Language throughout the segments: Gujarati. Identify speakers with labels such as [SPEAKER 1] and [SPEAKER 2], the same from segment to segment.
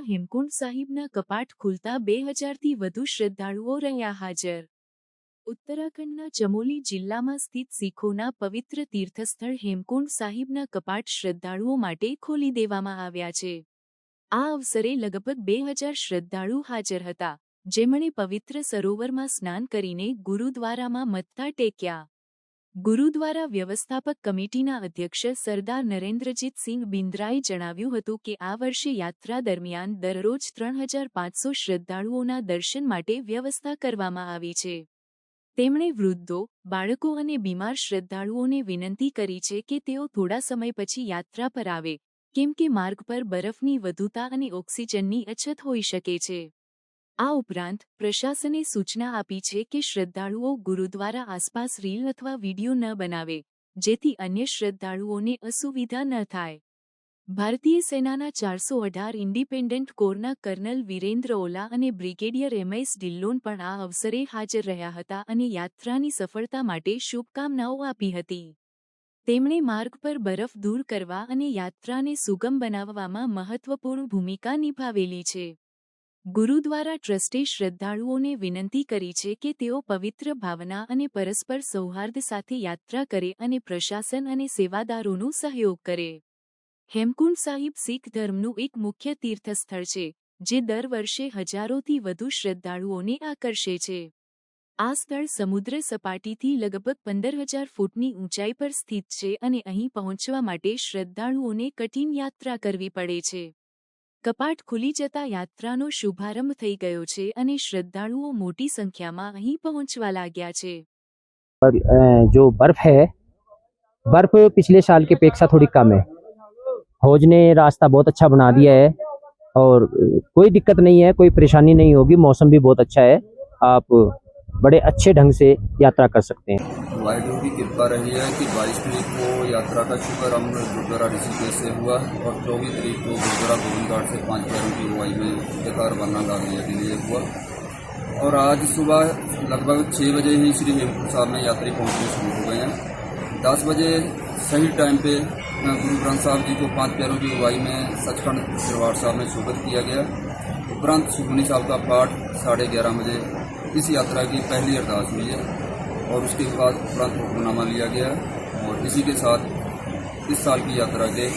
[SPEAKER 1] હેમકુંડ સાહિબના કપાટ ખુલતા 2000થી વધુ શ્રદ્ધાળુઓ રહ્યા હાજર। ઉત્તરાખંડના ચમોલી જિલ્લામાં સ્થિત શીખોના પવિત્ર તીર્થસ્થળ હેમકુંડ સાહિબના કપાટ શ્રદ્ધાળુઓ માટે ખોલી દેવામાં આવ્યા છે। આ અવસરે લગભગ 2000 શ્રદ્ધાળુ હાજર હતા, જેમણે પવિત્ર સરોવરમાં સ્નાન કરીને ગુરુદ્વારામાં મત્થા ટેક્યા। ગુરુદ્વારા વ્યવસ્થાપક કમિટીના અધ્યક્ષ સરદાર નરેન્દ્રજીતસિંહ બિંદ્રાએ જણાવ્યું હતું કે આ વર્ષે યાત્રા દરમિયાન દરરોજ 3500 શ્રદ્ધાળુઓના દર્શન માટે વ્યવસ્થા કરવામાં આવી છે। તેમણે વૃદ્ધો, બાળકો અને બીમાર શ્રદ્ધાળુઓને વિનંતી કરી છે કે તેઓ થોડા સમય પછી યાત્રા પર આવે, કેમ કે માર્ગ પર બરફની વધુતા અને ઓક્સિજનની અછત હોઈ શકે છે। આ ઉપરાંત પ્રશાસને સૂચના આપી છે કે શ્રદ્ધાળુઓ ગુરુદ્વારા આસપાસ રીલ અથવા વિડીયો ન બનાવે, જેથી અન્ય શ્રદ્ધાળુઓને અસુવિધા ન થાય। ભારતીય સેનાના 418 ઇન્ડિપેન્ડન્ટ કોરના કર્નલ વિરેન્દ્ર ઓલા અને બ્રિગેડિયર એમએસ ઢિલ્લોન પણ આ અવસરે હાજર રહ્યા હતા અને યાત્રાની સફળતા માટે શુભકામનાઓ આપી હતી। તેમણે માર્ગ પર બરફ દૂર કરવા અને યાત્રાને સુગમ બનાવવામાં મહત્વપૂર્ણ ભૂમિકા નિભાવેલી છે। ગુરુદ્વારા ટ્રસ્ટે શ્રદ્ધાળુઓને વિનંતી કરી છે કે તેઓ પવિત્ર ભાવના અને પરસ્પર સૌહાર્દ સાથે યાત્રા કરે અને પ્રશાસન અને સેવાદારોનો સહયોગ કરે। હેમકુંડ સાહિબ શીખ ધર્મનું એક મુખ્ય તીર્થસ્થળ છે, જે દર વર્ષે હજારોથી વધુ શ્રદ્ધાળુઓને આકર્ષે છે। આ સ્થળ સમુદ્ર સપાટીથી લગભગ 15000 ફૂટની ઊંચાઈ પર સ્થિત છે અને અહીં પહોંચવા માટે શ્રદ્ધાળુઓને કઠિન યાત્રા કરવી પડે છે। કપાટ ખુલી જતા યાત્રાનો શુભારંભ થઈ ગયો છે અને શ્રદ્ધાળુઓ મોટી સંખ્યામાં અહીં પહોંચવા લાગ્યા છે।
[SPEAKER 2] और जो बर्फ है, बर्फ पिछले साल की अपेक्षा थोड़ी कम है। फौज ने रास्ता बहुत अच्छा बना दिया है और कोई दिक्कत नहीं है, कोई परेशानी नहीं होगी। मौसम भी बहुत अच्छा है, आप बड़े अच्छे ढंग से यात्रा कर सकते हैं।
[SPEAKER 3] वाहिगुरु की कृपा रही है कि 22 तारीख को यात्रा का शुभारंभ गुरुद्वारा ऋषिकेश से हुआ और 24 तारीख को गुरुद्वारा गोविंदघाट से 5 पैरों की अगुवाई में जयकार बनना गांधी के लिए हुआ और आज सुबह लगभग 6 बजे ही श्री हेमकुंड साहब में यात्री पहुंचने शुरू हो गए हैं। 10 बजे सही टाइम पे गुरु ग्रंथ साहब जी को 5 पैरों की अगुवाई में सचखंड दरबार साहब में स्वागत किया गया। उपरांत सुखमनी साहब का पाठ 11:30 बजे इस यात्रा की पहली अरदास हुई है और उसके बाद उपरांत हुक्मनामा लिया गया और इसी के साथ इस साल की यात्रा के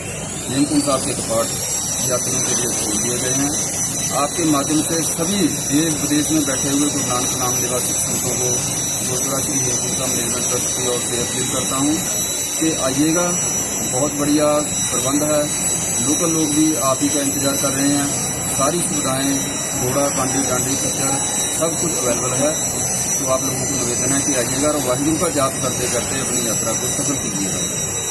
[SPEAKER 3] हेमकुंड साहब के कपाट यात्रियों के लिए खोल दिए गए हैं। आपके माध्यम से सभी देश विदेश में बैठे हुए गुरु नानक नाम लेवा सिख संतों को गुरुद्वारा श्री हेमकुंड साहब मैनेजमेंट ट्रस्ट की ओर से अपील करता हूँ कि आइएगा, बहुत बढ़िया प्रबंध है। लोकल लोग भी आप ही का इंतजार कर रहे हैं। सारी सुविधाएं, घोड़ा, कांडी डांडी खच्चर सब कुछ अवेलेबल है। तो आप लोगों को निवेदन है कि आइएगा और वाहिगुरु का जाप करते करते अपनी यात्रा को सफल कीजिएगा।